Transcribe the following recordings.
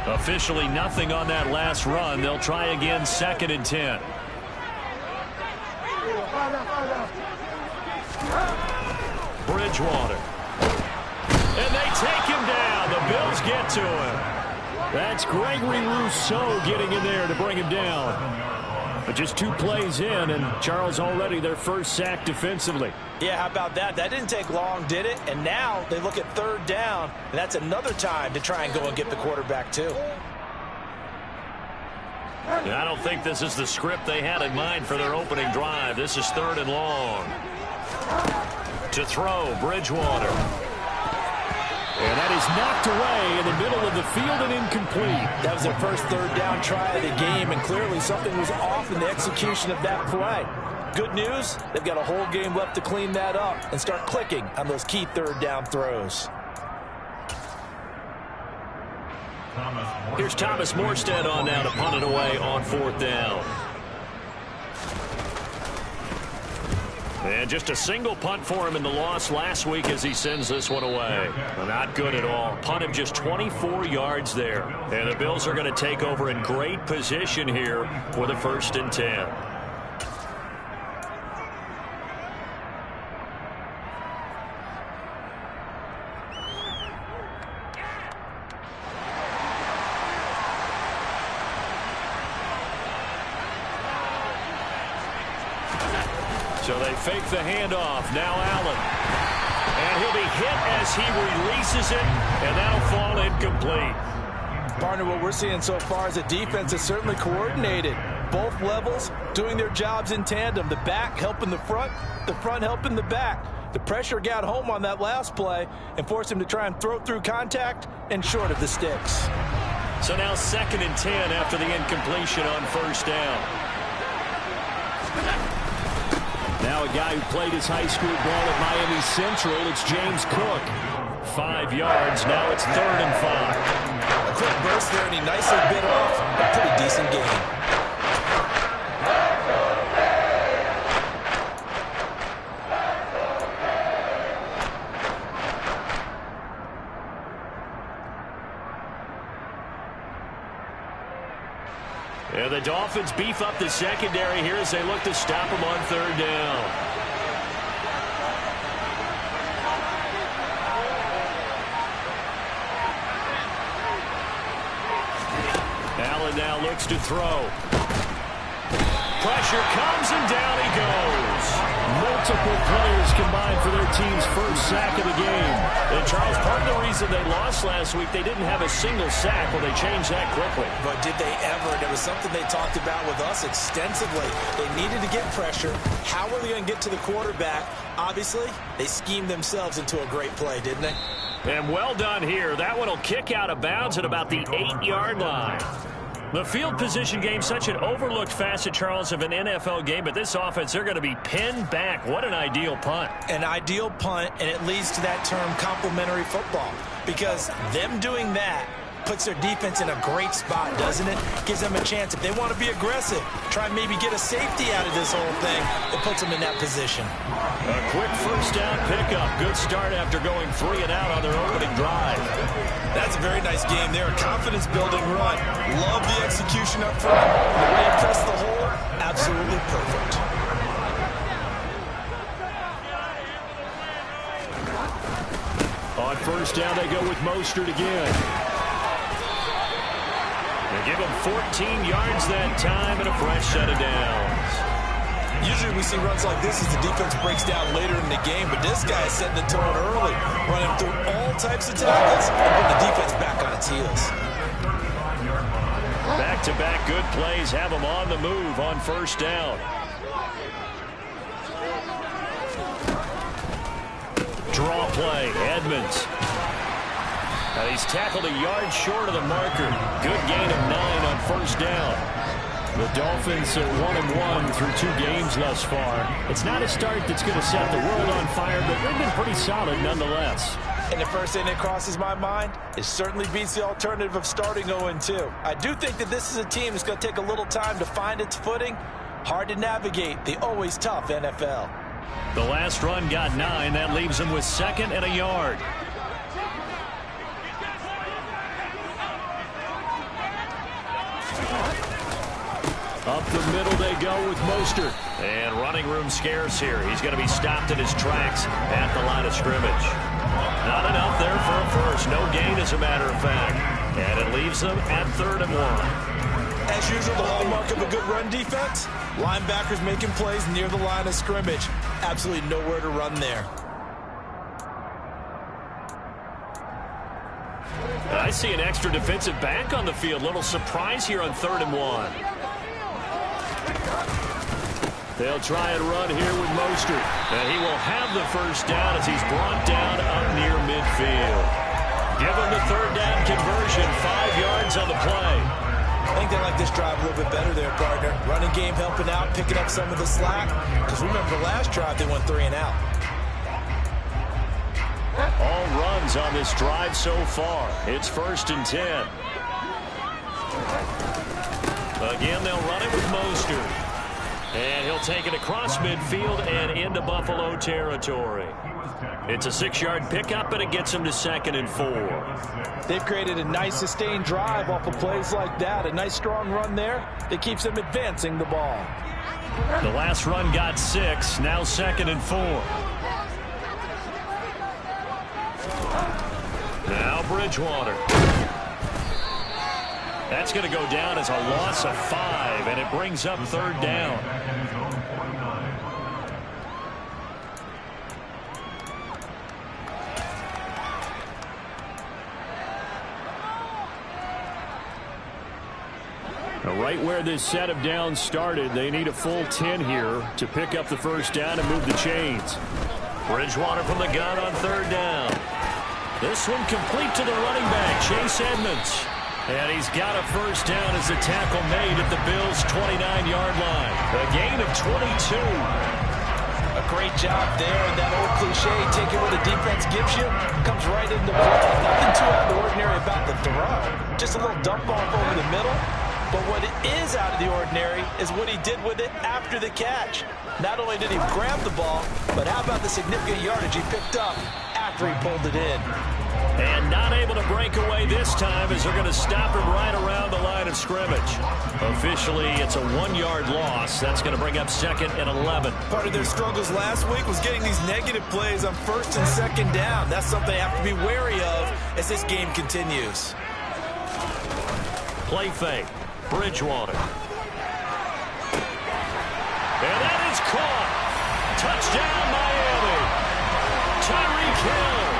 Officially nothing on that last run. They'll try again, 2nd and 10. Bridgewater. And they take him down. The Bills get to him. That's Gregory Rousseau getting in there to bring him down. But just 2 plays in, and Charles already their first sack defensively. Yeah, how about that? That didn't take long, did it? And now they look at 3rd down, and that's another time to try and go and get the quarterback too. I don't think this is the script they had in mind for their opening drive. This is 3rd and long. To throw, Bridgewater. And that is knocked away in the middle of the field and incomplete. That was their first 3rd down try of the game, and clearly something was off in the execution of that play. Good news, they've got a whole game left to clean that up and start clicking on those key 3rd down throws. Here's Thomas Morstead on now to punt it away on 4th down. And just a single punt for him in the loss last week as he sends this one away. Not good at all. Punt him just 24 yards there. And the Bills are going to take over in great position here for the 1st and 10. So they fake the handoff. Now Allen. And he'll be hit as he releases it, and that'll fall incomplete. Partner, what we're seeing so far is a defense that's certainly coordinated. Both levels doing their jobs in tandem. The back helping the front helping the back. The pressure got home on that last play and forced him to try and throw through contact and short of the sticks. So now 2nd and 10 after the incompletion on 1st down. Now a guy who played his high school ball at Miami Central, it's James Cook. 5 yards, now it's 3rd and 5. A quick burst there, and he nicely bit off a pretty decent gain. And the Dolphins beef up the secondary here as they look to stop him on 3rd down. Allen now looks to throw. Pressure comes and down he goes. Multiple players combined for their team's first sack of the game. And Charles, part of the reason they lost last week, they didn't have a single sack. Well, they changed that quickly. But did they ever? It was something they talked about with us extensively. They needed to get pressure. How were they going to get to the quarterback? Obviously, they schemed themselves into a great play, didn't they? And well done here. That one will kick out of bounds at about the 8-yard line. The field position game, such an overlooked facet, Charles, of an NFL game, but this offense, they're going to be pinned back. What an ideal punt. An ideal punt, and it leads to that term complementary football, because them doing that puts their defense in a great spot, doesn't it? Gives them a chance. If they want to be aggressive, try and maybe get a safety out of this whole thing, it puts them in that position. A quick 1st down pickup. Good start after going 3 and out on their opening drive. That's a very nice game there. A confidence-building run. Love the execution up front. The way he pressed the hole, absolutely perfect. On 1st down, they go with Mostert again. They give him 14 yards that time and a fresh set of downs. Usually we see runs like this as the defense breaks down later in the game, but this guy is setting the tone early, running through all types of tackles and putting the defense back on its heels. Back-to-back good plays have him on the move on 1st down. Draw play, Edmonds. He's tackled a yard short of the marker. Good gain of 9 on 1st down. The Dolphins are 1-1 through 2 games thus far. It's not a start that's going to set the world on fire, but they've been pretty solid nonetheless. And the first thing that crosses my mind, it certainly beats the alternative of starting 0-2. I do think that this is a team that's going to take a little time to find its footing. Hard to navigate the always tough NFL. The last run got 9. That leaves him with 2nd and a yard. Up the middle they go with Mostert. And running room scarce here. He's going to be stopped in his tracks at the line of scrimmage. Not enough there for a first. No gain, as a matter of fact. And it leaves them at 3rd and 1. As usual, the hallmark of a good run defense, linebackers making plays near the line of scrimmage. Absolutely nowhere to run there. And I see an extra defensive back on the field. Little surprise here on 3rd and 1. They'll try and run here with Mostert. And he will have the first down as he's brought down up near midfield. Give him the 3rd down conversion, 5 yards on the play. I think they like this drive a little bit better there, partner. Running game helping out, picking up some of the slack. Because remember the last drive, they went 3 and out. All runs on this drive so far. It's 1st and 10. Again, they'll run it with Mostert. And he'll take it across midfield and into Buffalo territory. It's a 6-yard pickup, and it gets him to 2nd and 4. They've created a nice sustained drive off of plays like that. A nice strong run there that keeps them advancing the ball. The last run got 6, now 2nd and 4. Now Bridgewater. That's going to go down as a loss of 5, and it brings up 3rd down. Right where this set of downs started, they need a full 10 here to pick up the first down and move the chains. Bridgewater from the gun on 3rd down. This one complete to the running back, Chase Edmonds. And he's got a first down as the tackle made at the Bills' 29-yard line. A gain of 22. A great job there, and that old cliche, taking what the defense gives you, comes right into play. Nothing too out of the ordinary about the throw. Just a little dump off over the middle. But what is out of the ordinary is what he did with it after the catch. Not only did he grab the ball, but how about the significant yardage he picked up after he pulled it in. And not able to break away this time as they're going to stop him right around the line of scrimmage. Officially, it's a 1-yard loss. That's going to bring up 2nd and 11. Part of their struggles last week was getting these negative plays on 1st and 2nd down. That's something they have to be wary of as this game continues. Play fake. Bridgewater. And that is caught. Touchdown, Miami. Tyreek Hill.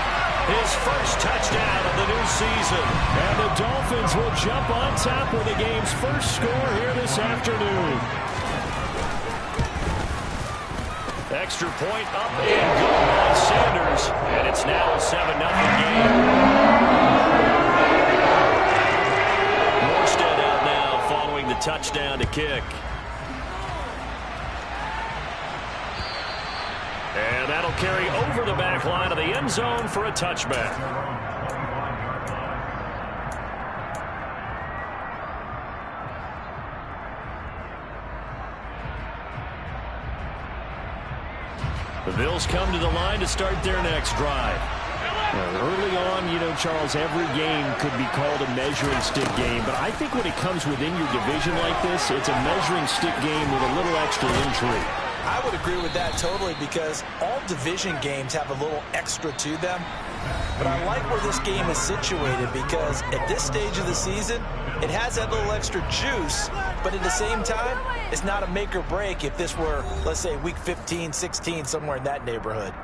His first touchdown of the new season. And the Dolphins will jump on top with the game's first score here this afternoon. Extra point up and good by Sanders. And it's now a 7-0 game. Morstead out now following the touchdown to kick. And that'll carry over the back line of the end zone for a touchback. The Bills come to the line to start their next drive. Early on, Charles, every game could be called a measuring stick game, but I think when it comes within your division like this, it's a measuring stick game with a little extra intrigue. I would agree with that totally because all division games have a little extra to them. But I like where this game is situated because at this stage of the season, it has that little extra juice, but at the same time, it's not a make or break if this were, let's say, week 15, 16, somewhere in that neighborhood.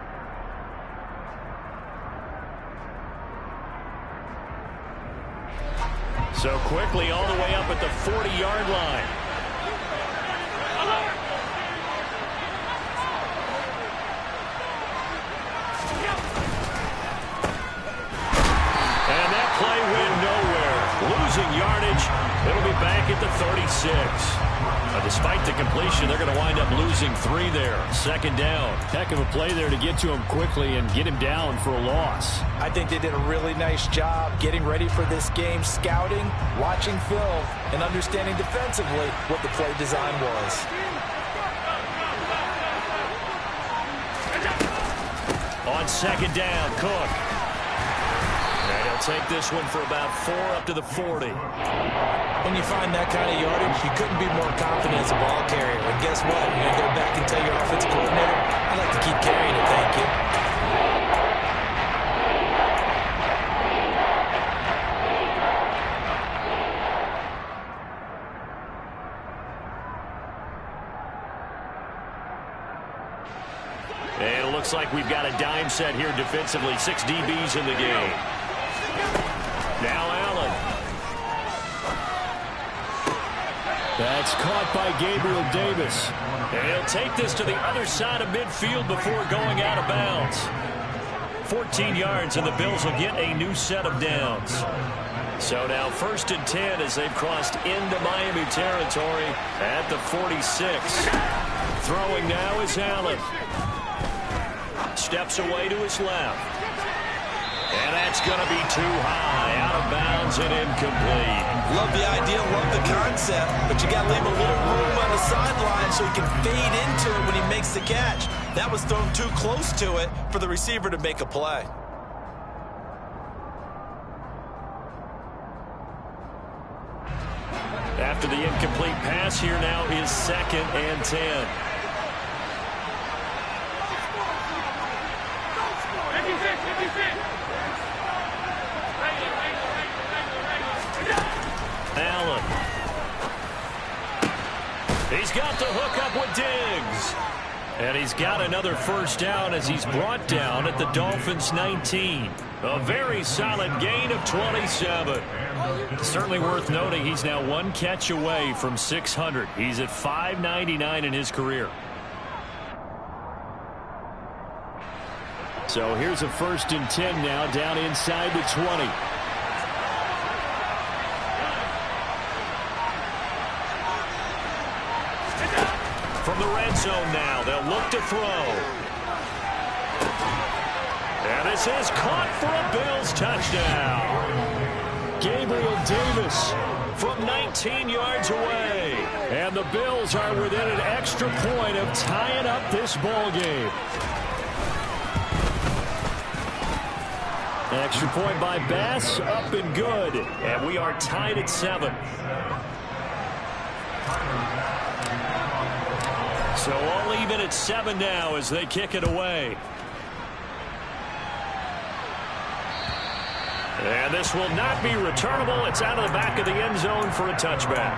So quickly all the way up at the 40-yard line. And that play went nowhere. Losing yardage. It'll be back at the 36. Despite the completion, they're going to wind up losing 3 there. 2nd down. Heck of a play there to get to him quickly and get him down for a loss. I think they did a really nice job getting ready for this game, scouting, watching film, and understanding defensively what the play design was. On 2nd down, Cook. And he'll take this one for about 4 up to the 40. When you find that kind of yardage, you couldn't be more confident as a ball carrier. And guess what? You're going to go back and tell your offensive coordinator, I'd like to keep carrying it, thank you. And it looks like we've got a dime set here defensively. 6 DBs in the game. Now Allen. That's caught by Gabriel Davis. And he'll take this to the other side of midfield before going out of bounds. 14 yards, and the Bills will get a new set of downs. So now 1st and 10 as they've crossed into Miami territory at the 46. Throwing now is Allen. Steps away to his left. And that's going to be too high, out of bounds and incomplete. Love the idea, love the concept, but you got to leave a little room on the sideline so he can fade into it when he makes the catch. That was thrown too close to it for the receiver to make a play. After the incomplete pass, here now is 2nd and 10. Allen. He's got the hook up with Diggs. And he's got another 1st down as he's brought down at the Dolphins' 19. A very solid gain of 27. Certainly worth noting he's now 1 catch away from 600. He's at 599 in his career. So here's a 1st and 10 now down inside the 20. From the red zone now, they'll look to throw. And this is caught for a Bills touchdown. Gabriel Davis from 19 yards away. And the Bills are within an extra point of tying up this ball game. Extra point by Bass, up and good. And we are tied at 7. So all even at 7 now as they kick it away. And this will not be returnable. It's out of the back of the end zone for a touchback.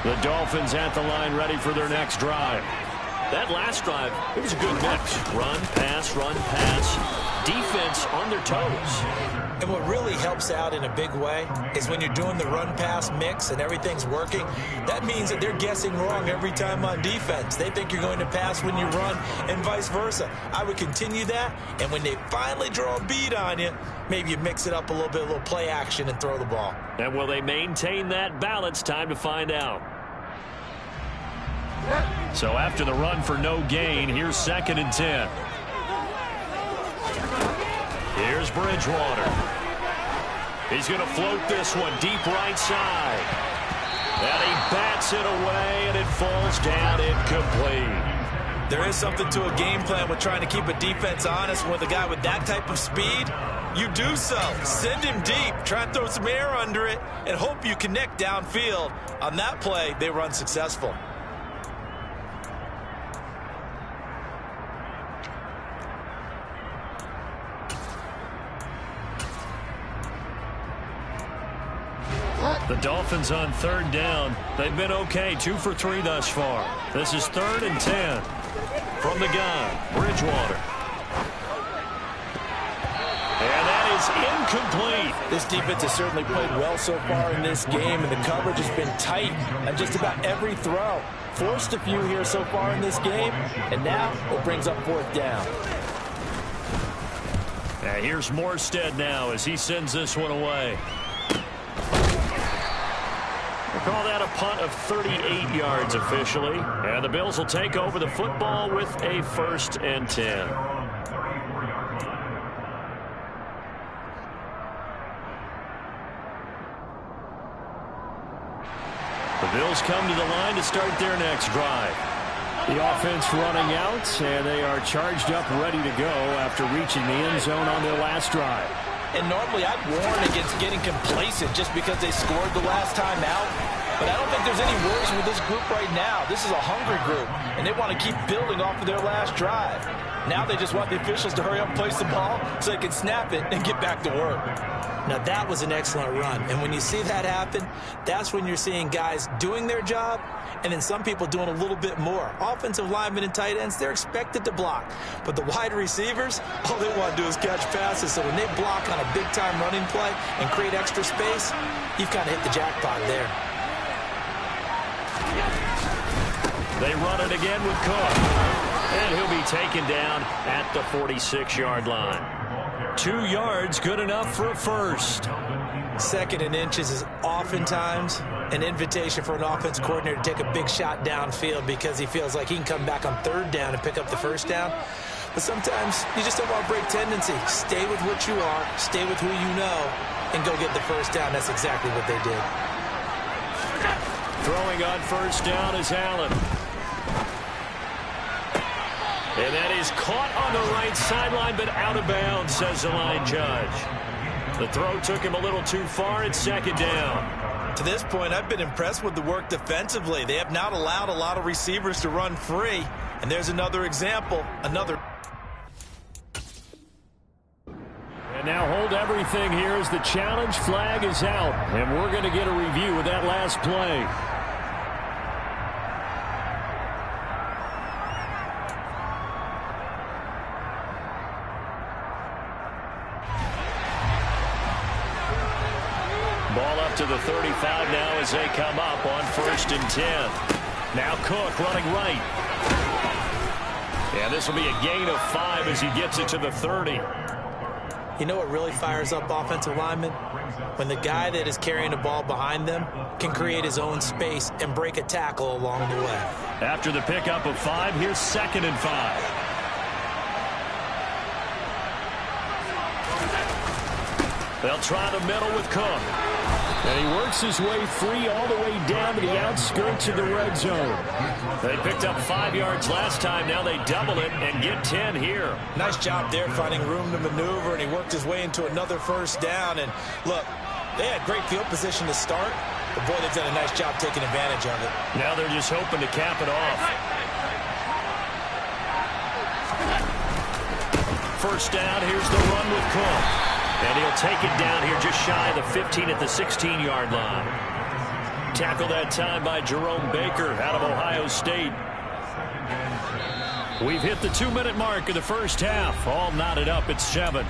The Dolphins at the line ready for their next drive. That last drive, it was a good mix. Run, pass, defense on their toes. And what really helps out in a big way is when you're doing the run-pass mix and everything's working, that means that they're guessing wrong every time on defense. They think you're going to pass when you run and vice versa. I would continue that, and when they finally draw a beat on you, maybe you mix it up a little play action and throw the ball. And will they maintain that balance? Time to find out. So after the run for no gain, here's 2nd and 10. Here's Bridgewater. He's going to float this one deep right side. And he bats it away, and it falls down incomplete. There is something to a game plan with trying to keep a defense honest. With a guy with that type of speed, you do so. Send him deep, try and throw some air under it, and hope you connect downfield. On that play, they were unsuccessful. The Dolphins on 3rd down. They've been okay, 2 for 3 thus far. This is 3rd and 10. From the gun, Bridgewater. And that is incomplete. This defense has certainly played well so far in this game, and the coverage has been tight on just about every throw. Forced a few here so far in this game, and now it brings up 4th down. And here's Morstead now as he sends this one away. We'll call that a punt of 38 yards officially. And the Bills will take over the football with a 1st and 10. The Bills come to the line to start their next drive. The offense running out, and they are charged up, ready to go after reaching the end zone on their last drive. And normally I'd warn against getting complacent just because they scored the last time out. But I don't think there's any worries with this group right now. This is a hungry group, and they want to keep building off of their last drive. Now they just want the officials to hurry up and place the ball so they can snap it and get back to work. Now that was an excellent run, and when you see that happen, that's when you're seeing guys doing their job and then some people doing a little bit more. Offensive linemen and tight ends, they're expected to block. But the wide receivers, all they want to do is catch passes. So when they block on a big-time running play and create extra space, you've kind of hit the jackpot there. They run it again with Cook. And he'll be taken down at the 46-yard line. 2 yards, good enough for a first. 2nd and inches is oftentimes an invitation for an offense coordinator to take a big shot downfield because he feels like he can come back on 3rd down and pick up the 1st down. But sometimes you just don't want to break tendency. Stay with what you are, stay with who you know, and go get the 1st down. That's exactly what they did. Throwing on 1st down is Allen. And that is caught on the right sideline, but out of bounds, says the line judge. The throw took him a little too far. It's 2nd down. To this point, I've been impressed with the work defensively. They have not allowed a lot of receivers to run free. And there's another example. And now hold everything here as the challenge flag is out. And we're going to get a review of that last play. Ball up to the 35 now as they come up on 1st and 10. Now Cook running right. And this will be a gain of 5 as he gets it to the 30. You know what really fires up offensive linemen? When the guy that is carrying the ball behind them can create his own space and break a tackle along the way. After the pickup of 5, here's 2nd and 5. They'll try the middle with Cook. And he works his way free all the way down to the outskirts of the red zone. They picked up 5 yards last time. Now they double it and get 10 here. Nice job there finding room to maneuver, and he worked his way into another 1st down. And look, they had great field position to start, but boy, they've done a nice job taking advantage of it. Now they're just hoping to cap it off. 1st down, here's the run with Cook. And he'll take it down here just shy of the 15 at the 16-yard line. Tackled that time by Jerome Baker out of Ohio State. We've hit the 2-minute mark of the 1st half. All knotted up at 7.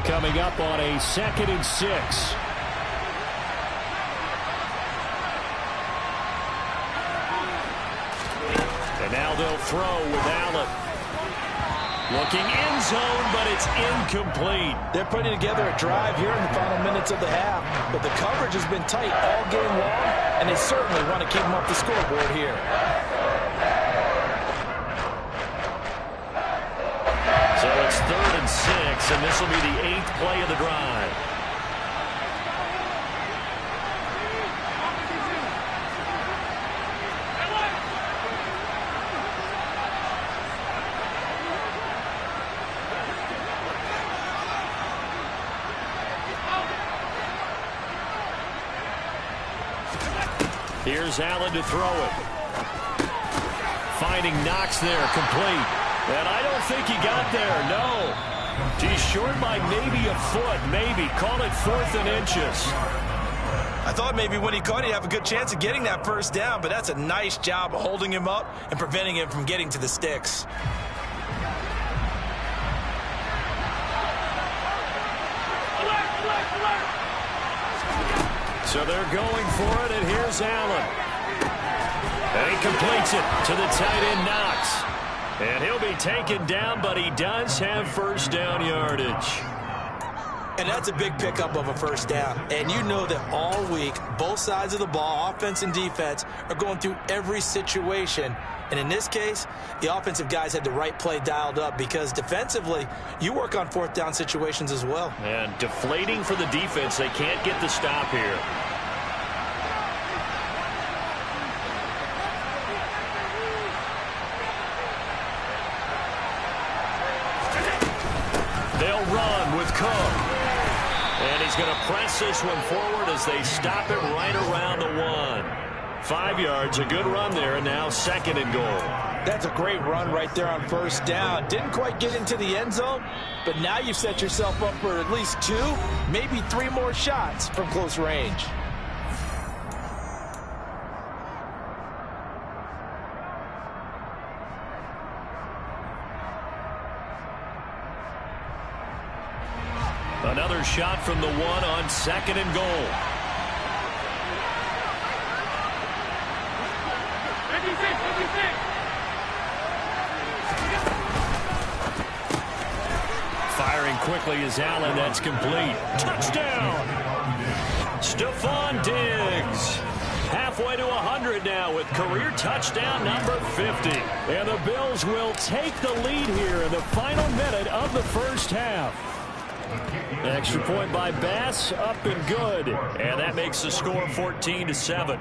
Coming up on a 2nd and 6. And now they'll throw with Allen. Looking end zone, but it's incomplete. They're putting together a drive here in the final minutes of the half, but the coverage has been tight all game long, and they certainly want to keep them off the scoreboard here. So it's 3rd and 6, and this will be the 8th play of the drive. Here's Allen to throw it. Finding Knox there, complete. And I don't think he got there, no. He's short by maybe a foot, maybe. Call it 4th and inches. I thought maybe when he caught it, he'd have a good chance of getting that 1st down, but that's a nice job of holding him up and preventing him from getting to the sticks. So they're going for it, and here's Allen. And he completes it to the tight end, Knox. And he'll be taken down, but he does have 1st down yardage. And that's a big pickup of a first down. And you know that all week, both sides of the ball, offense and defense, are going through every situation. And in this case, the offensive guys had the right play dialed up because defensively, you work on fourth down situations as well. And deflating for the defense. They can't get the stop here. They'll run with Cook. And he's going to press this one forward as they stop him right around the 1. 5 yards, a good run there, and now 2nd and goal. That's a great run right there on first down. Didn't quite get into the end zone, but now you've set yourself up for at least 2, maybe 3 more shots from close range. Another shot from the 1 on 2nd and goal. Firing quickly is Allen. That's complete. Touchdown! Stephon Diggs. Halfway to 100 now with career touchdown number 50. And the Bills will take the lead here in the final minute of the first half. Extra point by Bass, up and good. And that makes the score 14-7.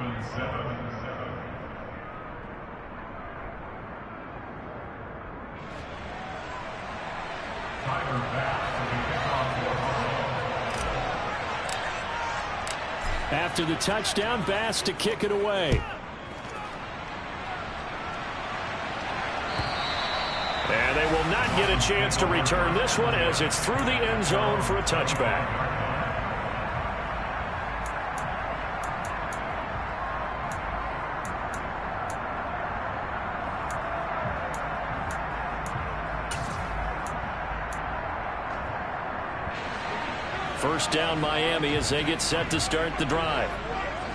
After the touchdown, Bass to kick it away. And they will not get a chance to return this one as it's through the end zone for a touchback. First down Miami as they get set to start the drive.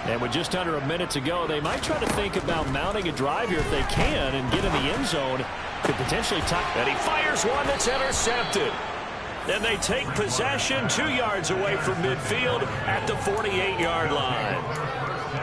And with just under a minute to go, they might try to think about mounting a drive here if they can and get in the end zone. Could potentially touch. And he fires one that's intercepted. Then they take possession 2 yards away from midfield at the 48-yard line.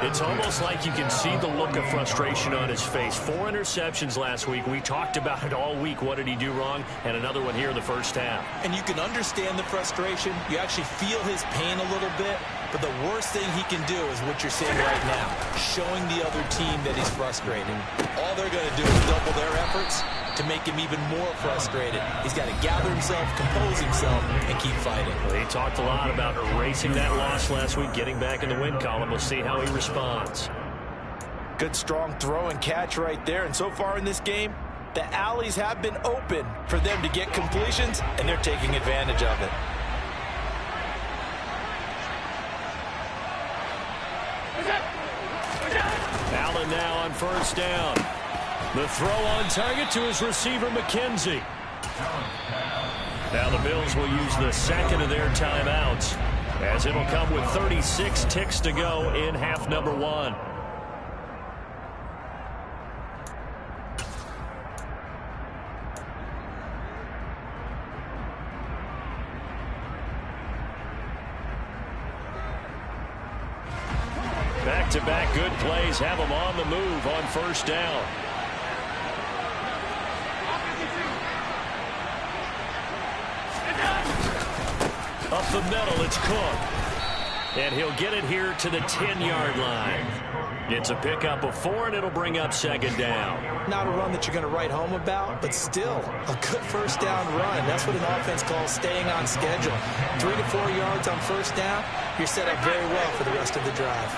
It's almost like you can see the look of frustration on his face. 4 interceptions last week. We talked about it all week. What did he do wrong? And another one here in the first half. And you can understand the frustration. You actually feel his pain a little bit. But the worst thing he can do is what you're seeing right now, showing the other team that he's frustrated. All they're going to do is double their efforts to make him even more frustrated. He's got to gather himself, compose himself, and keep fighting. Well, he talked a lot about erasing that loss last week, getting back in the win column. We'll see how he responds. Good, strong throw and catch right there. And so far in this game, the alleys have been open for them to get completions, and they're taking advantage of it. Allen now on first down. The throw on target to his receiver, McKenzie. Now the Bills will use the second of their timeouts as it'll come with 36 ticks to go in half number 1. Back-to-back good plays have them on the move on first down. Up the middle, it's Cook. And he'll get it here to the 10-yard line. It's a pickup of 4, and it'll bring up second down. Not a run that you're going to write home about, but still a good first down run. That's what an offense calls staying on schedule. 3 to 4 yards on first down, you're set up very well for the rest of the drive.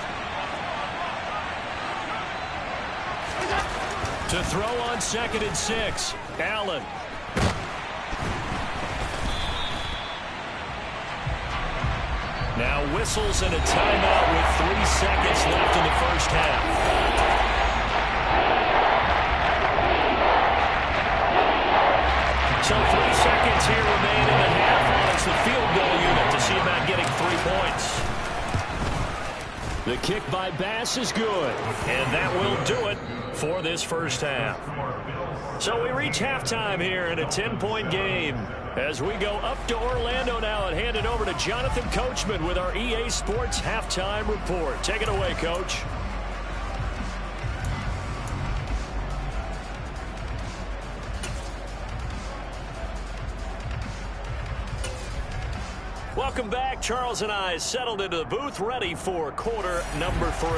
To throw on 2nd and 6, Allen. Now whistles and a timeout with 3 seconds left in the first half. So 3 seconds here remain in the half. It's the field goal unit to see about getting 3 points. The kick by Bass is good. And that will do it for this first half. So we reach halftime here in a 10-point game. As we go up to Orlando now and hand it over to Jonathan Coachman with our EA Sports Halftime Report. Take it away, Coach. Welcome back. Charles and I settled into the booth, ready for quarter number 3.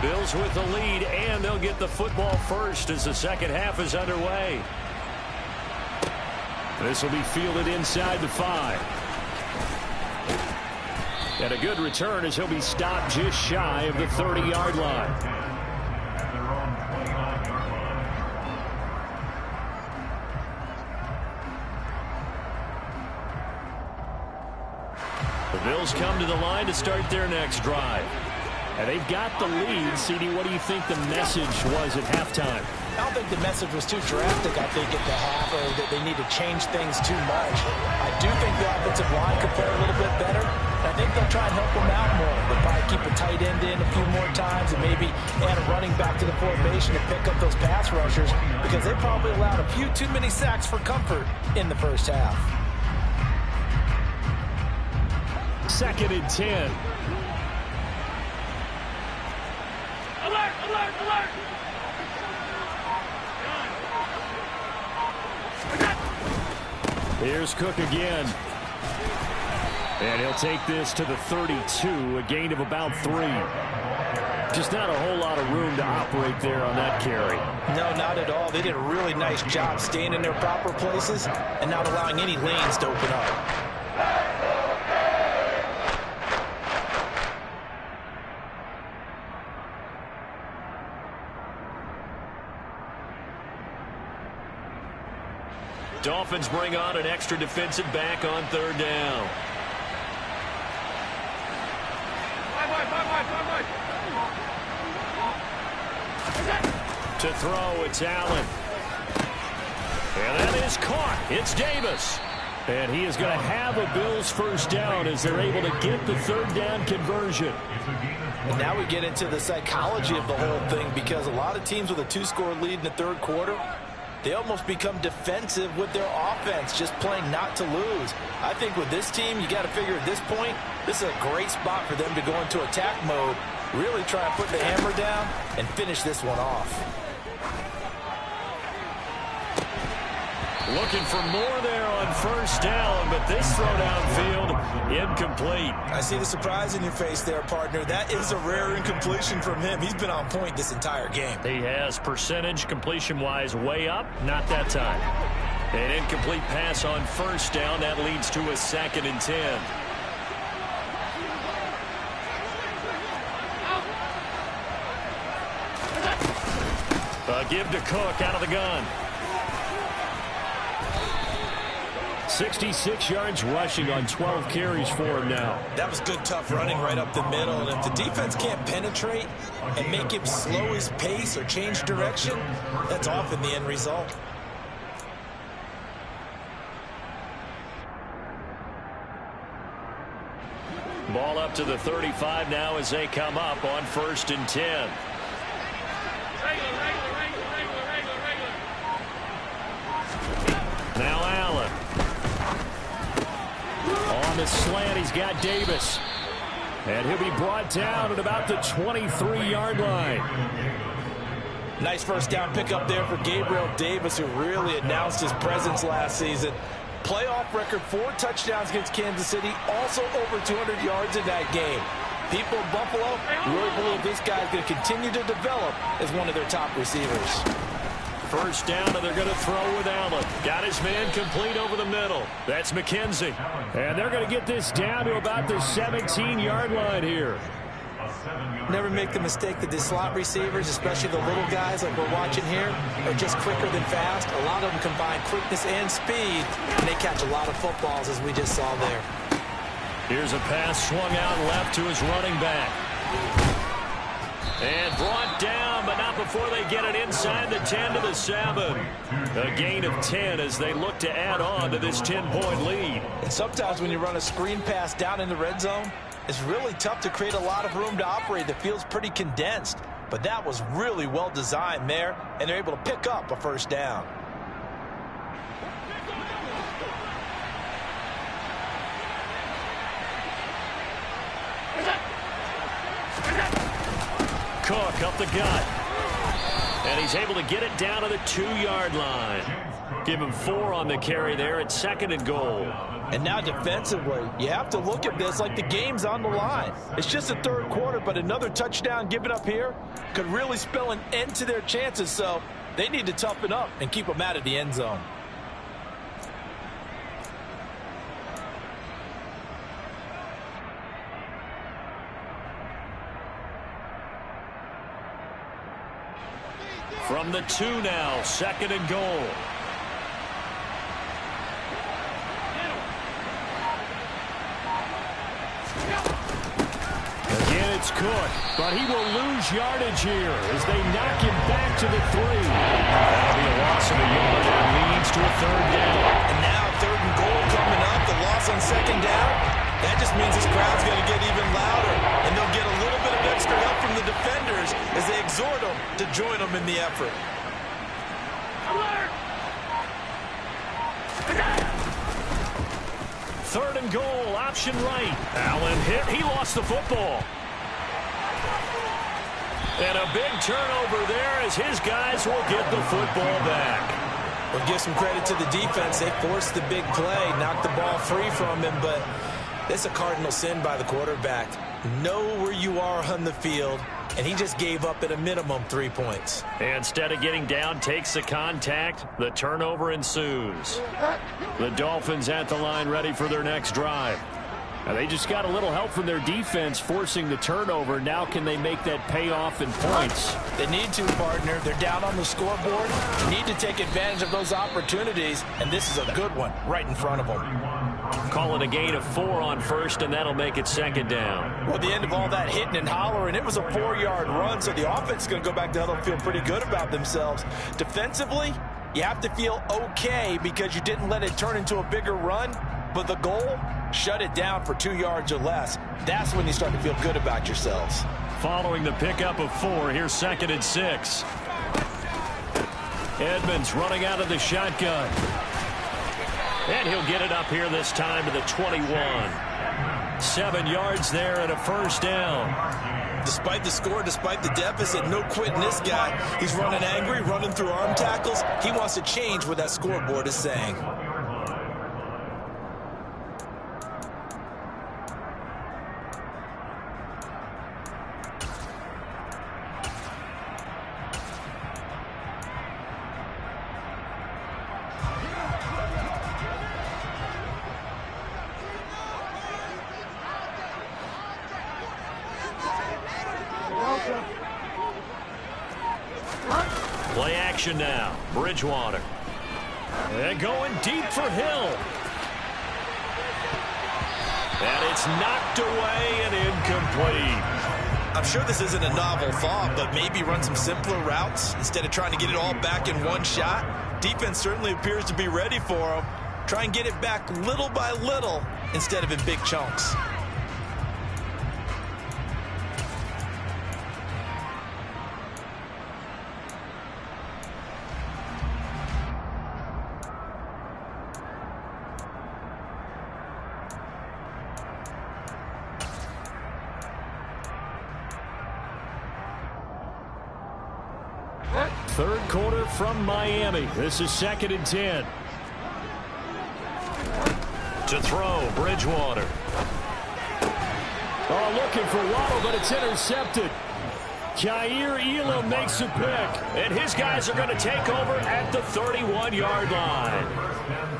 Bills with the lead, and they'll get the football first as the second half is underway. This will be fielded inside the 5. And a good return as he'll be stopped just shy of the 30-yard line. The Bills come to the line to start their next drive. And they've got the lead. CD, what do you think the message was at halftime? I don't think the message was too drastic, I think, at the half, or that they need to change things too much. I do think the offensive line could play a little bit better. I think they'll try and help them out more. They'll probably keep a tight end in a few more times and maybe add a running back to the formation to pick up those pass rushers, because they probably allowed a few too many sacks for comfort in the first half. 2nd and 10. Alert, alert, alert! Here's Cook again. And he'll take this to the 32, a gain of about 3. Just not a whole lot of room to operate there on that carry. No, not at all. They did a really nice job staying in their proper places and not allowing any lanes to open up. Dolphins bring on an extra defensive back on 3rd down. To throw, it's Allen. And that is caught. It's Davis. And he is going to have a Bills first down as they're able to get the 3rd down conversion. And now we get into the psychology of the whole thing, because a lot of teams with a 2-score lead in the 3rd quarter, they almost become defensive with their offense, just playing not to lose. I think with this team, you got to figure at this point, this is a great spot for them to go into attack mode, really try and put the hammer down and finish this one off. Looking for more there on 1st down, but this throw downfield, incomplete. I see the surprise in your face there, partner. That is a rare incompletion from him. He's been on point this entire game. He has percentage completion-wise way up, not that time. An incomplete pass on 1st down. That leads to a 2nd and 10. A give to Cook out of the gun. 66 yards rushing on 12 carries for him now. That was good, tough running right up the middle. And if the defense can't penetrate and make him slow his pace or change direction, that's often the end result. Ball up to the 35 now as they come up on 1st and 10. Now Allen. On the slant, he's got Davis. And he'll be brought down at about the 23-yard line. Nice first down pickup there for Gabriel Davis, who really announced his presence last season. Playoff record, 4 touchdowns against Kansas City, also over 200 yards in that game. People in Buffalo really believe this guy's going to continue to develop as one of their top receivers. First down, and they're going to throw with Allen. Got his man complete over the middle. That's McKenzie. And they're going to get this down to about the 17-yard line here. Never make the mistake that the slot receivers, especially the little guys like we're watching here, are just quicker than fast. A lot of them combine quickness and speed, and they catch a lot of footballs, as we just saw there. Here's a pass swung out left to his running back. And brought down, but not before they get it inside the 10 to the 7. A gain of 10 as they look to add on to this 10-point lead. And sometimes when you run a screen pass down in the red zone, It's really tough to create a lot of room to operate. The field's pretty condensed. But that was really well designed there, and they're able to pick up a first down. Cook up the gut. And he's able to get it down to the 2-yard line. Give him 4 on the carry there at 2nd and goal. And now defensively, you have to look at this like the game's on the line. It's just the 3rd quarter, but another touchdown given up here could really spell an end to their chances. So they need to toughen up and keep them out of the end zone. From the 2 now, 2nd and goal. Again, it's Cook, but he will lose yardage here as they knock him back to the 3. That'll be a loss of a yard and leads to a 3rd down. And now 3rd and goal coming up, the loss on 2nd down. That just means this crowd's going to get even louder, and they'll get a little bit of extra help from the defenders as they exhort them to join them in the effort. Alert! 3rd and goal, option right. Allen hit. He lost the football. And a big turnover there as his guys will get the football back. We'll give some credit to the defense. They forced the big play, knocked the ball free from him, but it's a cardinal sin by the quarterback. Know where you are on the field, and he just gave up at a minimum 3 points. Instead of getting down, takes the contact. The turnover ensues. The Dolphins at the line ready for their next drive. Now they just got a little help from their defense forcing the turnover. Now can they make that pay off in points? They need to, partner. They're down on the scoreboard. They need to take advantage of those opportunities, and this is a good one right in front of them. Call it a gain of 4 on 1st, and that'll make it 2nd down. Well, at the end of all that hitting and hollering, it was a 4-yard run, so the offense is going to go back to huddle and feel pretty good about themselves. Defensively, you have to feel okay because you didn't let it turn into a bigger run, but the goal, shut it down for 2 yards or less. That's when you start to feel good about yourselves. Following the pickup of 4, here's 2nd and 6. Edmonds running out of the shotgun. And he'll get it up here this time to the 21. 7 yards there and a first down. Despite the score, despite the deficit, no quitting this guy. He's running angry, running through arm tackles. He wants to change what that scoreboard is saying. Play action now. Bridgewater. And going deep for Hill. And it's knocked away and incomplete. I'm sure this isn't a novel thought, but maybe run some simpler routes instead of trying to get it all back in one shot. Defense certainly appears to be ready for him. Try and get it back little by little instead of in big chunks. Third quarter from Miami. This is 2nd and 10. To throw, Bridgewater. Oh, looking for Waddle, but it's intercepted. Kaiir Elam makes a pick. And his guys are going to take over at the 31-yard line.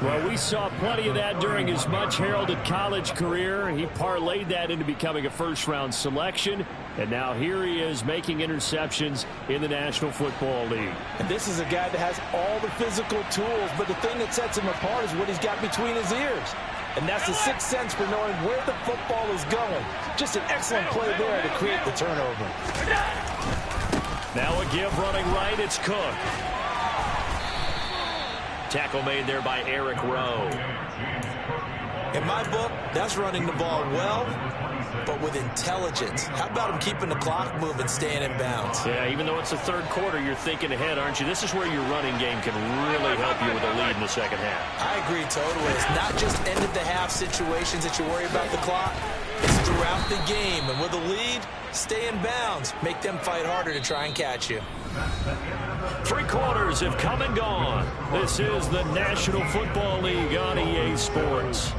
Well, we saw plenty of that during his much-heralded college career. He parlayed that into becoming a first-round selection. And now here he is making interceptions in the National Football League. And this is a guy that has all the physical tools, but the thing that sets him apart is what he's got between his ears. And that's the sixth sense for knowing where the football is going. Just an excellent play there to create the turnover. Now a give running right, it's Cook. Tackle made there by Eric Rowe. In my book, that's running the ball well but with intelligence. How about him keeping the clock moving, staying in bounds? Yeah, even though it's the third quarter, you're thinking ahead, aren't you? This is where your running game can really help you with a lead in the second half. I agree totally. It's not just end-of-the-half situations that you worry about the clock. It's throughout the game. And with a lead, stay in bounds. Make them fight harder to try and catch you. 3 quarters have come and gone. This is the National Football League on EA Sports.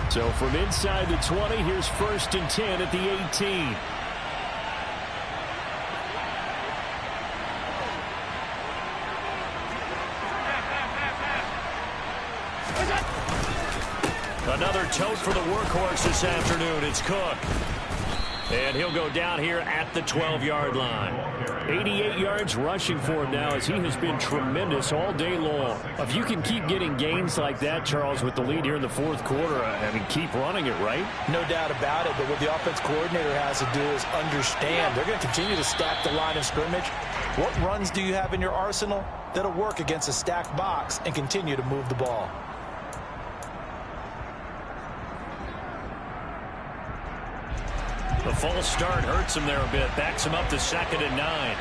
So from inside the 20, here's 1st and 10 at the 18. Another tote for the workhorse this afternoon. It's Cook. And he'll go down here at the 12-yard line. 88 yards rushing for him now, as he has been tremendous all day long. If you can keep getting gains like that, Charles, with the lead here in the 4th quarter, I mean, keep running it, right? No doubt about it, but what the offense coordinator has to do is understand they're going to continue to stack the line of scrimmage. What runs do you have in your arsenal that'll work against a stacked box and continue to move the ball? The false start hurts him there a bit. Backs him up to 2nd and 9.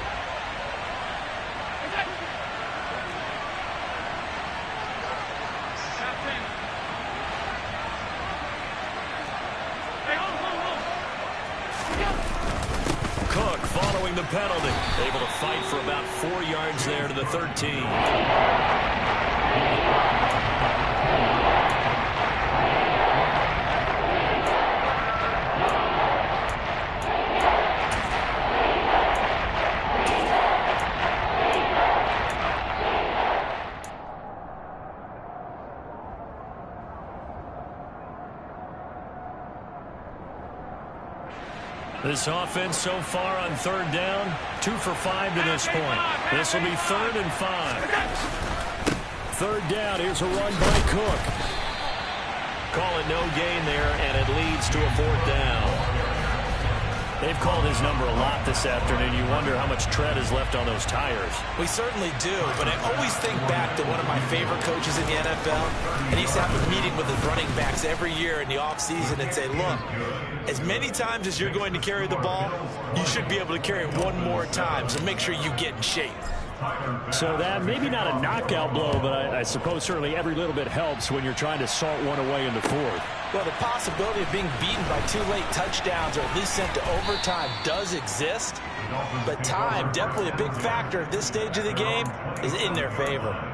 Cook following the penalty. Able to fight for about 4 yards there to the 13. This offense so far on 3rd down, 2 for 5 to this point. This will be 3rd and 5. 3rd down, here's a run by Cook. Call it no gain there, and it leads to a 4th down. They've called his number a lot this afternoon. You wonder how much tread is left on those tires. We certainly do, but I always think back to one of my favorite coaches in the NFL, and he's having a meeting with his running backs every year in the offseason and say, look, as many times as you're going to carry the ball, you should be able to carry it one more time, so make sure you get in shape. So that maybe not a knockout blow, but I suppose certainly every little bit helps when you're trying to salt one away in the 4th. Well, the possibility of being beaten by 2 late touchdowns or at least sent to overtime does exist, but time, definitely a big factor at this stage of the game, is in their favor.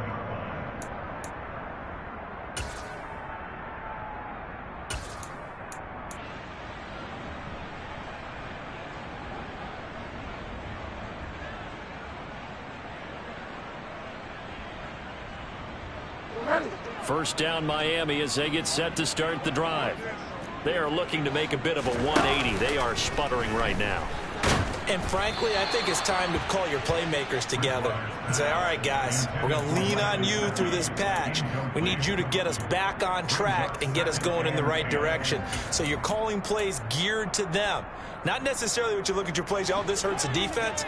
First down Miami as they get set to start the drive. They are looking to make a bit of a 180. They are sputtering right now. And frankly, I think it's time to call your playmakers together and say, all right, guys, we're going to lean on you through this patch. We need you to get us back on track and get us going in the right direction. So you're calling plays geared to them. Not necessarily what you look at your plays, oh, this hurts the defense.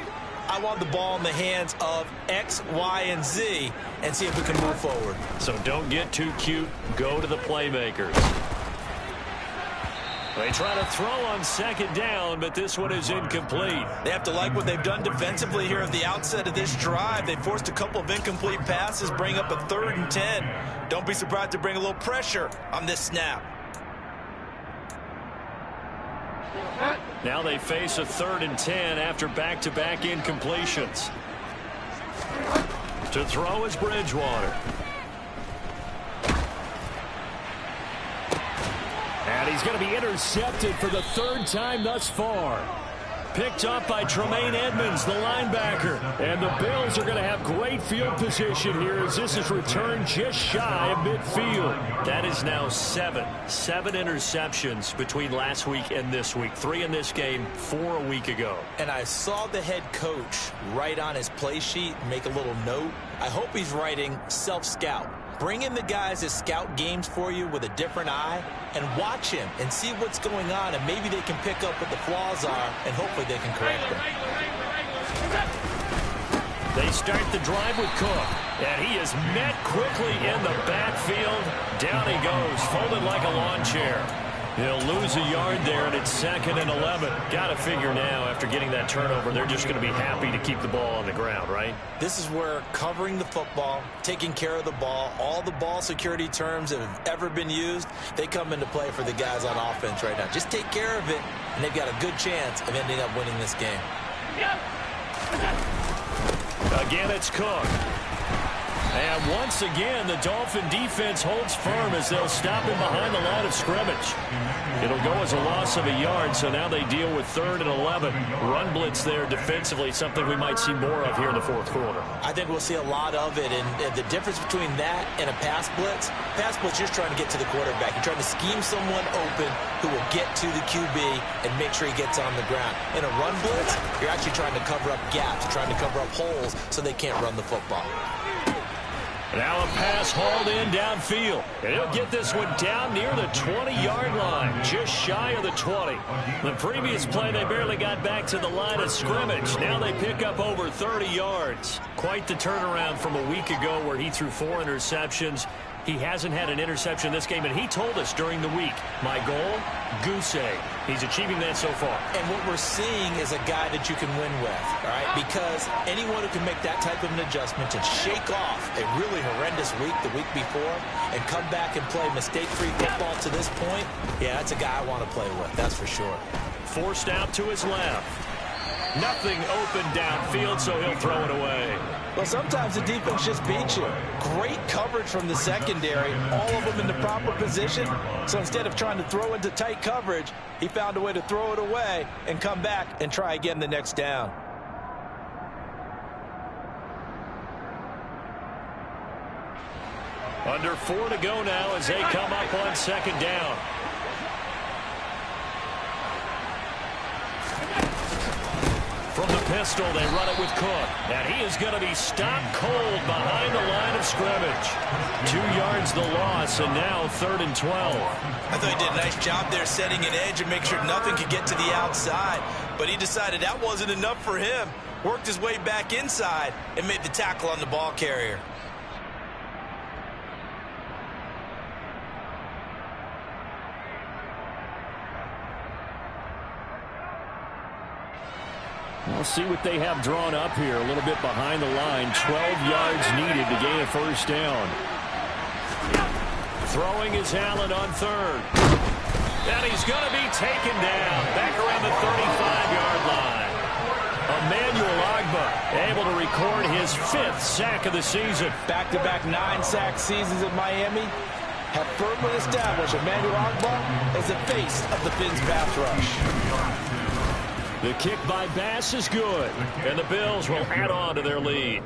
I want the ball in the hands of X, Y, and Z and see if we can move forward. So don't get too cute. Go to the playmakers. They try to throw on 2nd down, but this one is incomplete. They have to like what they've done defensively here at the outset of this drive. They forced a couple of incomplete passes, bring up a 3rd and 10. Don't be surprised to bring a little pressure on this snap. Now they face a 3rd and 10 after back-to-back incompletions. To throw is Bridgewater. And he's going to be intercepted for the 3rd time thus far. picked up by Tremaine Edmonds, the linebacker. And the Bills are going to have great field position here as this is returned just shy of midfield. That is now seven interceptions between last week and this week. 3 in this game, 4 a week ago. And I saw the head coach write on his play sheet, make a little note. I hope he's writing self-scout. Bring in the guys that scout games for you with a different eye and watch him and see what's going on, and maybe they can pick up what the flaws are, and hopefully they can correct them. They start the drive with Cook, and he is met quickly in the backfield. Down he goes, folded like a lawn chair. He'll lose a yard there, and it's 2nd and 11. Got to figure now, after getting that turnover, they're just going to be happy to keep the ball on the ground, right? This is where covering the football, taking care of the ball, all the ball security terms that have ever been used, they come into play for the guys on offense right now. Just take care of it, and they've got a good chance of ending up winning this game. Again, it's Cook. And once again, the Dolphin defense holds firm as they'll stop him behind the line of scrimmage. It'll go as a loss of a yard, so now they deal with 3rd and 11. Run blitz there defensively, something we might see more of here in the 4th quarter. I think we'll see a lot of it, and the difference between that and a pass blitz, you're just trying to get to the quarterback. You're trying to scheme someone open who will get to the QB and make sure he gets on the ground. In a run blitz, you're actually trying to cover up gaps, trying to cover up holes so they can't run the football. Now a pass hauled in downfield. And he'll get this one down near the 20-yard line, just shy of the 20. The previous play, they barely got back to the line of scrimmage. Now they pick up over 30 yards. Quite the turnaround from a week ago where he threw 4 interceptions. He hasn't had an interception this game, and he told us during the week, my goal, goose egg. He's achieving that so far. And what we're seeing is a guy that you can win with, all right? Because anyone who can make that type of an adjustment and shake off a really horrendous week the week before and come back and play mistake-free football to this point, yeah, that's a guy I want to play with, that's for sure. Forced out to his left. Nothing open downfield, so he'll throw it away. Well, sometimes the defense just beats you. Great coverage from the secondary, all of them in the proper position. So instead of trying to throw into tight coverage, he found a way to throw it away and come back and try again the next down. Under 4 to go now as they come up on 2nd down. From the pistol, they run it with Cook. And he is going to be stopped cold behind the line of scrimmage. 2 yards the loss, and now 3rd and 12. I thought he did a nice job there setting an edge and make sure nothing could get to the outside. But he decided that wasn't enough for him. Worked his way back inside and made the tackle on the ball carrier. We'll see what they have drawn up here. A little bit behind the line. 12 yards needed to gain a 1st down. Throwing is Allen on 3rd. And he's going to be taken down. Back around the 35-yard line. Emmanuel Ogbah able to record his 5th sack of the season. Back-to-back 9-sack seasons in Miami have firmly established Emmanuel Ogbah as the face of the Fins pass rush. The kick by Bass is good, and the Bills will add on to their lead.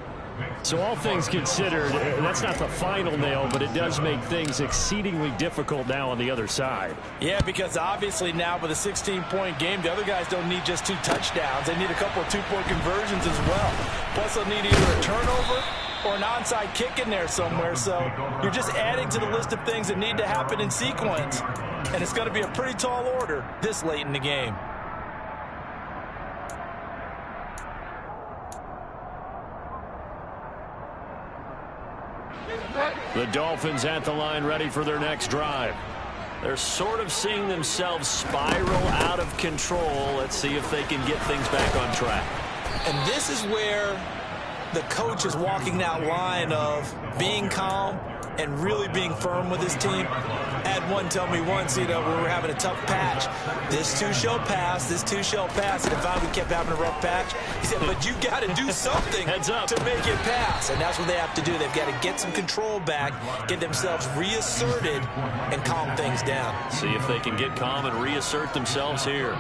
So all things considered, that's not the final nail, but it does make things exceedingly difficult now on the other side. Yeah, because obviously now with a 16-point game, the other guys don't need just 2 touchdowns. They need a couple of 2-point conversions as well. Plus they'll need either a turnover or an onside kick in there somewhere. So you're just adding to the list of things that need to happen in sequence. And it's going to be a pretty tall order this late in the game. The Dolphins at the line, ready for their next drive. They're sort of seeing themselves spiral out of control. Let's see if they can get things back on track. And this is where the coach is walking that line of being calm and really being firm with his team. I had one tell me once, we were having a tough patch. This too shall pass, this too shall pass. And finally we kept having a rough patch. He said, but you got to do something to make it pass. And that's what they have to do. They've got to get some control back, get themselves reasserted, and calm things down. See if they can get calm and reassert themselves here.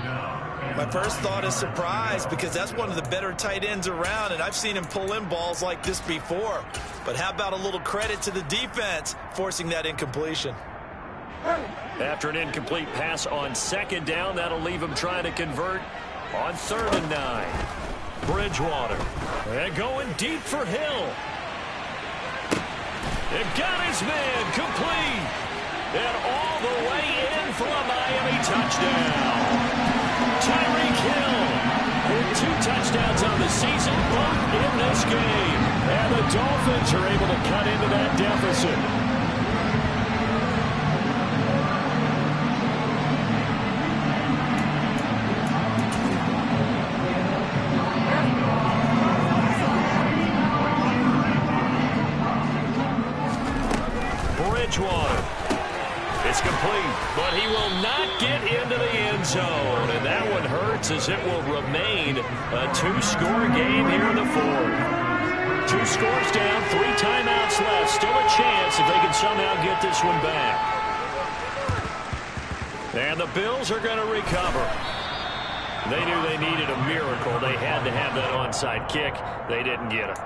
My first thought is surprise, because that's one of the better tight ends around, and I've seen him pull in balls like this before. But how about a little credit to the defense forcing that incompletion? After an incomplete pass on second down, that'll leave him trying to convert on 3rd and 9. Bridgewater. And going deep for Hill. It got his man complete. And all the way in for a Miami touchdown. Tyreek Hill with 2 touchdowns on the season, both in this game. And the Dolphins are able to cut into that deficit. Bridgewater. It's complete, but he will not get into the end zone. And that one hurts, as it will remain a 2-score game here in the 4th. 2 scores down, 3 timeouts left. Still a chance if they can somehow get this one back. And the Bills are going to recover. They knew they needed a miracle. They had to have that onside kick. They didn't get it.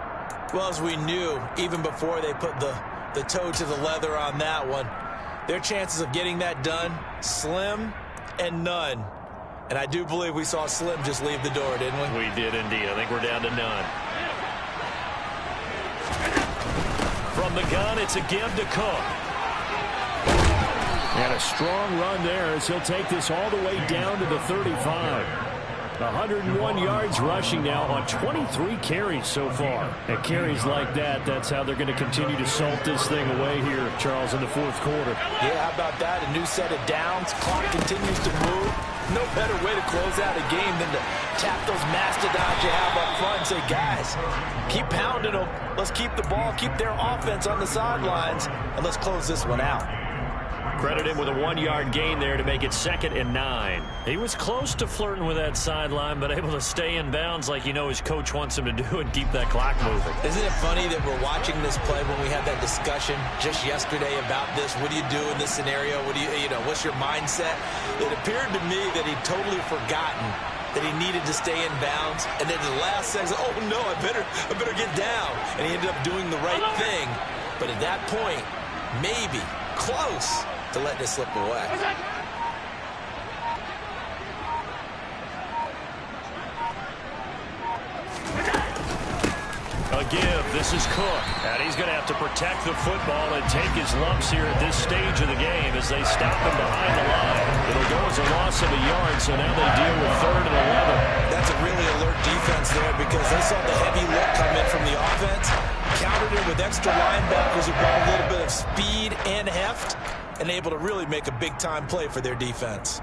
Well, as we knew, even before they put the toe to the leather on that one, their chances of getting that done, slim and none. And I do believe we saw Slim just leave the door, didn't we? We did indeed. I think we're down to none. From the gun, it's a give to Cook. And a strong run there as he'll take this all the way down to the 35. 101 yards rushing now on 23 carries so far. And carries like that, that's how they're going to continue to salt this thing away here, Charles, in the 4th quarter. Yeah, how about that? A new set of downs. Clock continues to move. No better way to close out a game than to tap those mastodons you have up front and say, guys, keep pounding them. Let's keep the ball, keep their offense on the sidelines, and let's close this one out. Credit him with a 1-yard gain there to make it 2nd and 9. He was close to flirting with that sideline, but able to stay in bounds like you know his coach wants him to do and keep that clock moving. Isn't it funny that we're watching this play when we had that discussion just yesterday about this? What do you do in this scenario? What do you know, what's your mindset? It appeared to me that he'd totally forgotten that he needed to stay in bounds, and then the last second, oh no, I better get down. And he ended up doing the right thing. But at that point, maybe close to let this slip away. A give. This is Cook. And he's going to have to protect the football and take his lumps here at this stage of the game as they stop him behind the line. It'll go as a loss of a yard, so now they deal with 3rd and 11. That's a really alert defense there, because they saw the heavy look come in from the offense, countered it with extra linebackers who brought a little bit of speed and heft, and able to really make a big-time play for their defense.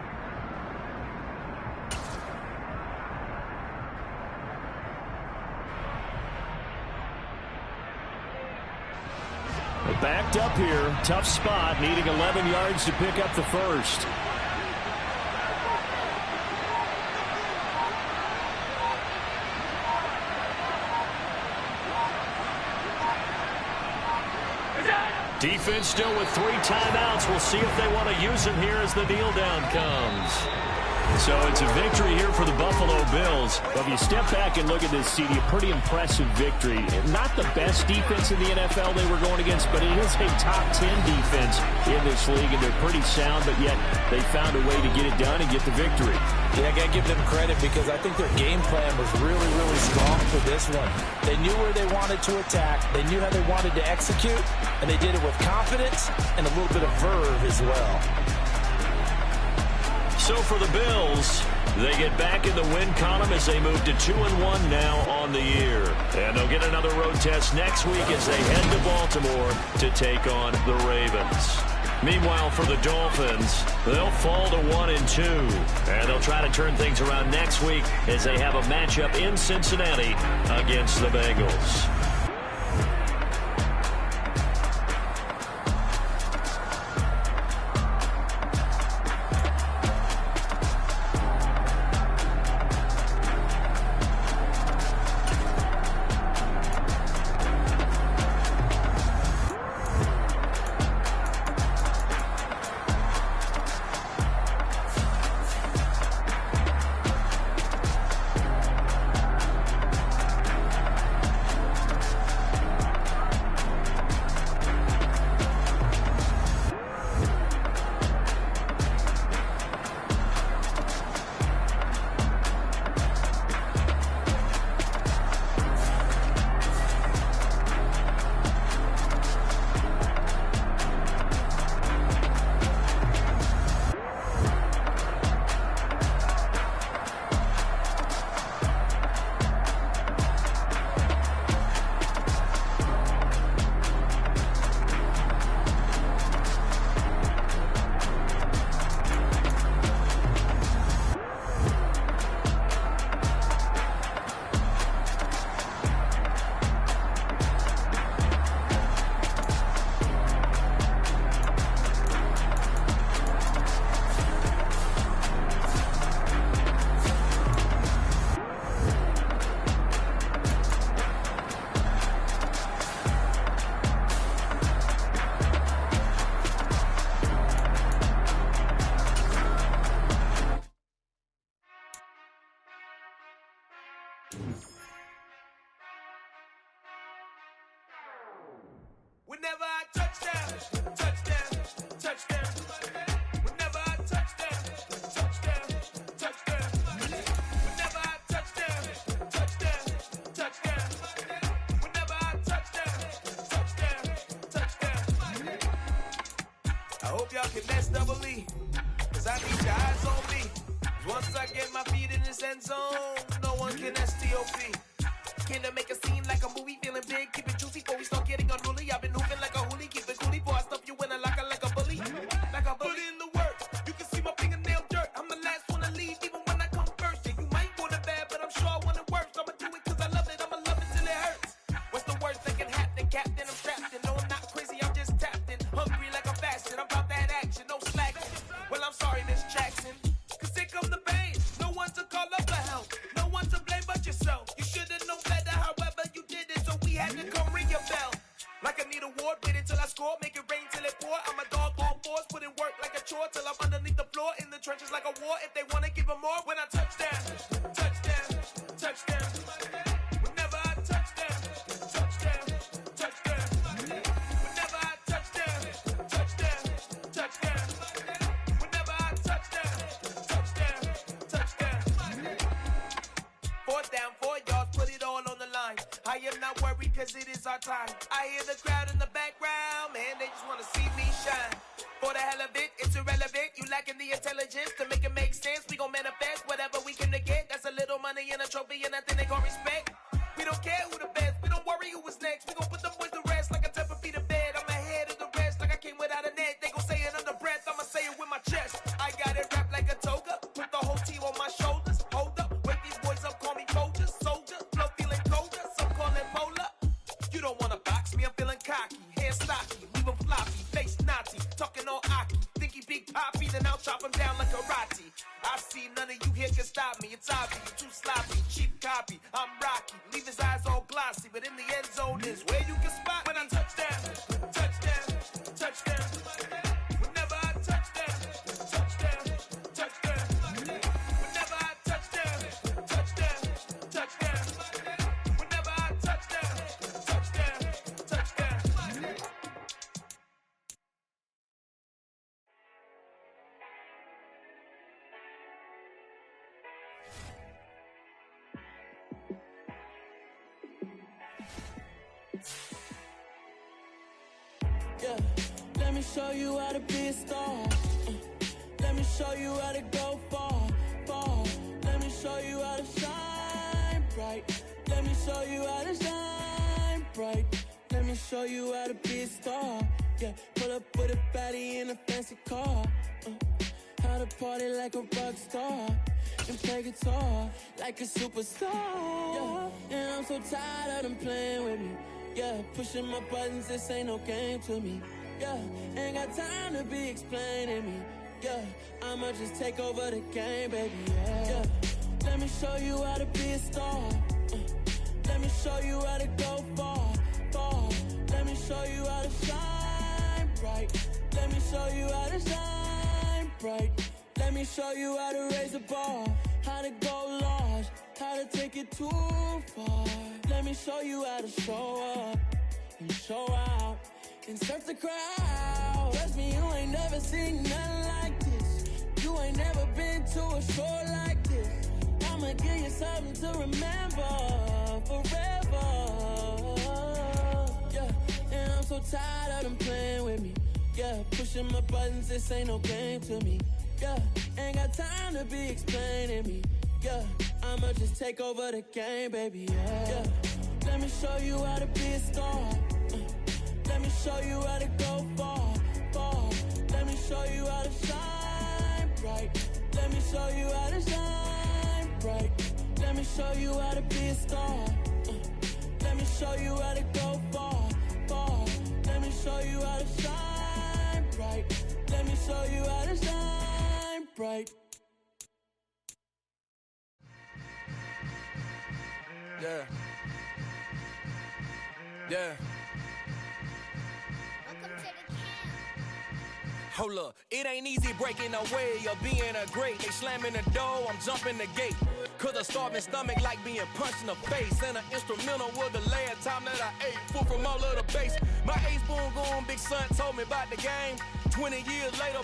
Backed up here, tough spot, needing 11 yards to pick up the first. Defense still with 3 timeouts. We'll see if they want to use them here as the kneel down comes. So it's a victory here for the Buffalo Bills. But if you step back and look at this, CD, a pretty impressive victory. Not the best defense in the NFL they were going against, but it is a top 10 defense in this league, and they're pretty sound, but yet they found a way to get it done and get the victory. Yeah, I got to give them credit, because I think their game plan was really, really strong for this one. They knew where they wanted to attack. They knew how they wanted to execute, and they did it with confidence and a little bit of verve as well. So for the Bills, they get back in the win column as they move to 2-1 now on the year. And they'll get another road test next week as they head to Baltimore to take on the Ravens. Meanwhile, for the Dolphins, they'll fall to 1-2. And they'll try to turn things around next week as they have a matchup in Cincinnati against the Bengals. y'all can S-double-E. Cause I need your eyes on me. Once I get my feet in this end zone, no one can S-T-O-P. Can I make a scene like a movie, feeling big, keep it juicy before we start getting unruly. I've been hooping like a hoolie, keep it coolie before I stuff you in a locker like a bully. Like a bully. Put in the work, you can see my fingernail dirt. I'm the last one to leave, even when I come first. Yeah, you might want it bad, but I'm sure I want it worse. I'ma do it cause I love it, I'ma love it till it hurts. What's the worst that can happen, Captain? I'm trapped in. No, I'm not crazy, I'm just tapped in. Hungry like I'm fasting, I'm about that action, no slacking. Well, I'm sorry, Miss Jackson, cause here come the pain. No one to call up for help, no one to blame but yourself. You should've known better, however you did it, so we had to come ring your bell. Like I need a award, wait until I score, make it rain till it pour. I'm a dog on fours, put in work like a chore till I'm underneath the floor, in the trenches like a war. If they wanna give them more, when I touch down, touchdown, touchdown. Whenever I touch down, touchdown, touchdown. Whenever I touch down, touchdown, touchdown. Whenever I touch down, touchdown, touchdown. 4th down, 4 yards, put it all on the line. I am not worried cause it is our time. I hear the crowd in the background, man, they just wanna see me shine. For the hell of it, it's irrelevant. You lacking the intelligence to make it make sense. We gon' manifest whatever we came to get. That's a little money and a trophy and nothing they gon' respect. We don't care who the best, we don't worry who was next. We gon' put them boys to rest like a 10 feet of bed. I'm ahead of the rest like I came without a net. They gon' say it under breath, I'ma say it with my chest. I got it wrapped like a toga, put the whole team on my shoulders. Hold up, wake these boys up, call me Folger, soldier. Flow feeling colder, some call it polar. You don't wanna box me, I'm feeling cocky. Hair stocky, leave him floppy, face Nazi, talking all Aki. Think he big poppy, then I'll chop him down like karate. I see none of you here can stop me. It's obvious, you're too sloppy, cheap copy. I'm Rocky, leave his eyes all glossy, but in the end zone is where you can spot when I touch down, touchdown, touchdown. Whenever I touch down, touchdown, touchdown. Whenever I touch down, touchdown, touchdown. Whenever I touch down, touchdown, touchdown. Yeah, let me show you how to be a star. Let me show you how to go far, far. Let me show you how to shine bright. Let me show you how to shine bright. Let me show you how to be a star. Yeah, pull up with a baddie in a fancy car. How to party like a rock star and play guitar like a superstar. Yeah, and I'm so tired of them playing with me. Yeah, pushing my buttons, this ain't no game to me. Yeah, ain't got time to be explaining me. Yeah, I'ma just take over the game, baby. Yeah, let me show you how to be a star. Let me show you how to go far, far. Let me show you how to shine bright. Let me show you how to shine bright. Let me show you how to raise the bar, how to go large, how to take it too far. Let me show you how to show up and show out and surf the crowd. Trust me, you ain't never seen nothing like this. You ain't never been to a show like this. I'ma give you something to remember forever. Yeah, and I'm so tired of them playing with me. Yeah, pushing my buttons, this ain't no game to me. Yeah, ain't got time to be explaining me. Yeah, I'ma just take over the game, baby. Yeah, let me show you how to be a star. Let me show you how to go far, far. Let me show you how to shine bright. Let me show you how to shine bright. Let me show you how to be a star. Let me show you how to go far, far. Let me show you how to shine bright. Let me show you how to shine bright. Yeah. Yeah. Hold up, it ain't easy breaking away or being a great. They slamming the door, I'm jumping the gate. Cause a starving stomach like being punched in the face. And an instrumental was the last time that I ate. Food from all of the bass. My ace boom goon, big son told me about the game. 20 years later,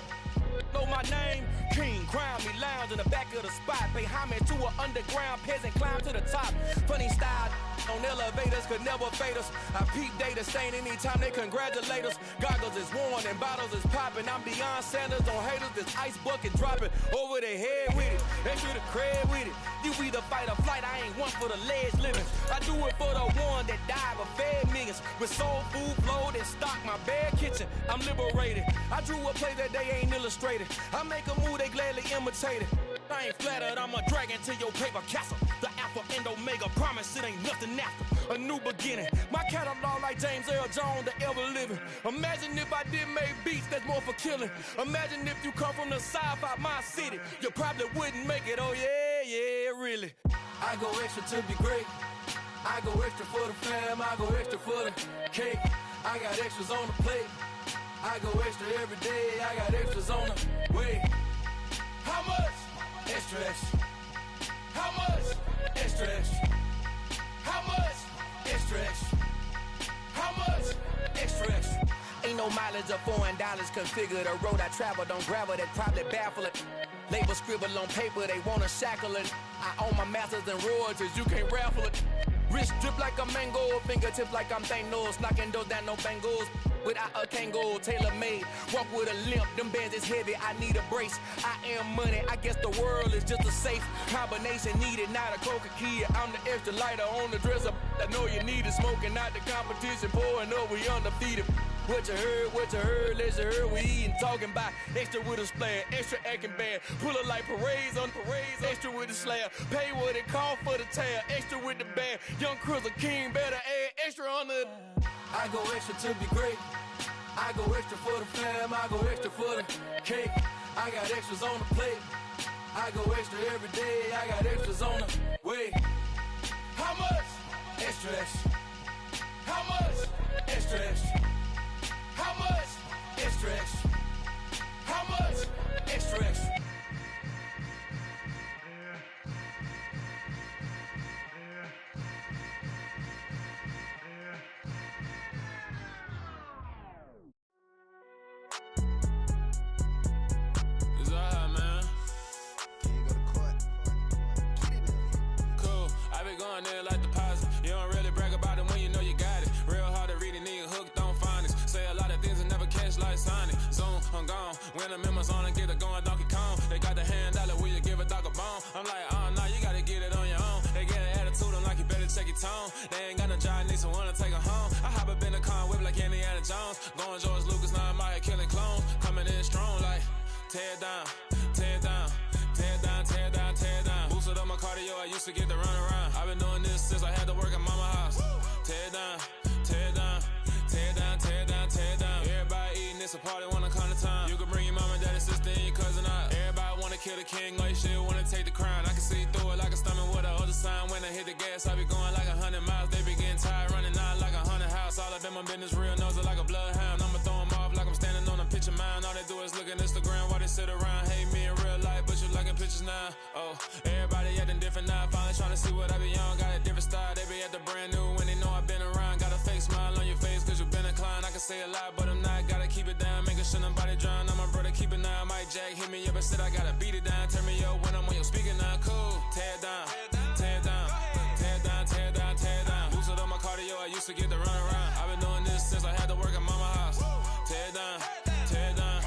know my name. King, crown me, lounge in the back of the spot. Pay homage to an underground peasant, climb to the top. Funny style, On elevators could never fade us. I peep data stain anytime they congratulate us. Goggles is worn and bottles is popping. I'm Deion Sanders on haters. This ice bucket dropping over their head with it. They should have cred with it. You either fight or flight. I ain't one for the ledge living. I do it for the one that died but fed millions. With soul food flowed and stocked my bare kitchen. I'm liberated. I drew a play that they ain't illustrated. I make a move they gladly imitated. I ain't flattered, I'm a dragon to your paper castle. The Alpha and Omega, promise it ain't nothing after. A new beginning. My catalog like James Earl Jones, the ever living. Imagine if I did make beats that's more for killing. Imagine if you come from the south out my city. You probably wouldn't make it, oh yeah, really. I go extra to be great. I go extra for the fam, I go extra for the cake. I got extras on the plate. I go extra every day, I got extras on the way. How much? Extra, extra. How much? Extra, extra. How much? Extra, extra. How much? Extra, extra. Ain't no mileage of $4 configure the road I travel. Don't gravel, that probably baffle it. Label scribble on paper, they wanna shackle it. I own my masters and royalties, you can't raffle it. Wrist drip like a mango, fingertips like I'm Thanos. Knocking those down, no bangles. Without a Kango, tailor-made. Walk with a limp, them bands is heavy, I need a brace. I am money, I guess the world is just a safe combination needed, not a coca key. I'm the extra lighter on the dresser. I know you need it, smoking out the competition, pouring up, we undefeated. What you heard, let's heard, we eating, talking about extra with a splash, extra acting bad, pull it like parades on parades, extra with the slab, pay what it cost for the tab, extra with the band, young Cruiser King, better add extra on the. I go extra to be great, I go extra for the fam, I go extra for the cake, I got extras on the plate, I go extra every day, I got extras on the way. How much? Extra, extra. How much? Extra, extra. How much? Extra, extra. How much? Extra, extra. It's alright, man. Cool. I be going there like deposit. You don't really brag about it when you know you got it. Real hard to read a nigga hooked on phonics. Say a lot of things and never catch like Sonic. Zoom, I'm gone. When I'm in my zone and get it going Donkey Kong. They got the hand dollar, will you give a dog a bone? I'm like, oh no, you gotta get it on your own. They get an attitude, I'm like, you better check your tone. They ain't got no job, need someone to take her home. I hop up in the car, whip like Indiana Jones. Going George Lucas, now I'm out here killing clones. Coming in strong like, tear down, tear down. Tear down, tear down, tear down. Boosted up my cardio, I used to get to run around. I've been doing this since I had to work at mama house. Tear down, tear down, tear down, tear down, tear down. Everybody eating, it's a party, wanna come to time. You can bring your mama, daddy, sister, and your cousin out. Everybody wanna kill the king, or you shit wanna take the crown. I can see through it like a stomach with a other sign. When I hit the gas, I be going like 100 miles. They be getting tired, running out like 100 house. All up in my business, real nose like a bloodhound. I'ma throw them off like I'm standing on a picture mound. All they do is look at Instagram while they sit around. Hate me in real life, but you liking pictures now. Oh, everybody acting different now. Finally trying to see what I be on. Got a different style, they be at the brand new when they know I've been around. Got a fake smile on your face cause you been inclined. I can say a lot, but I'm not. Gotta keep it down, making sure nobody drown. I'm my brother, keep it now. Mike Jack hit me up and said I gotta beat it down. Turn me up when I'm on your speaker now. Cool, tear down, tear down, tear down, tear down, tear down. Boosted up my cardio, I used to get to run around. I've been doing this since I had to work at mama house. Tear down, tear down,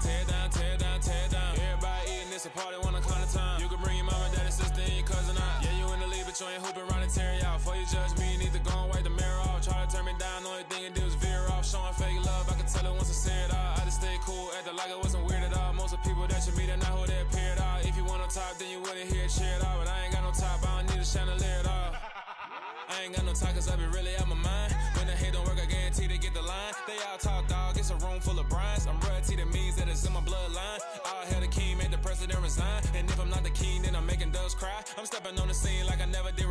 tear down, tear down, tear down. Everybody eating, it's a party, wanna come to time. You can bring your mama, daddy, sister, and your cousin out. Yeah, you in the league, but you ain't hooping around and tear you out. Before you judge me, you need to go and wipe the mirror off. Try to turn me down, the only thing it did was veer off. Showing fake love, I can tell it once I say it all. I just stay cool, acting like it wasn't weird at all. Most of the people that you meet are not who they appear at all. If you want on top, then you wouldn't hear it cheer at all. But I ain't got no top, I don't need a chandelier at all. I ain't got no talk cause I be really out my mind. When the hate don't work, I guarantee they get the line. They all talk dog, it's a room full of brinds. I'm royalty, that means that it's in my bloodline. All hell the king, made the president resign. And if I'm not the king, then I'm making doves cry. I'm stepping on the scene like I never did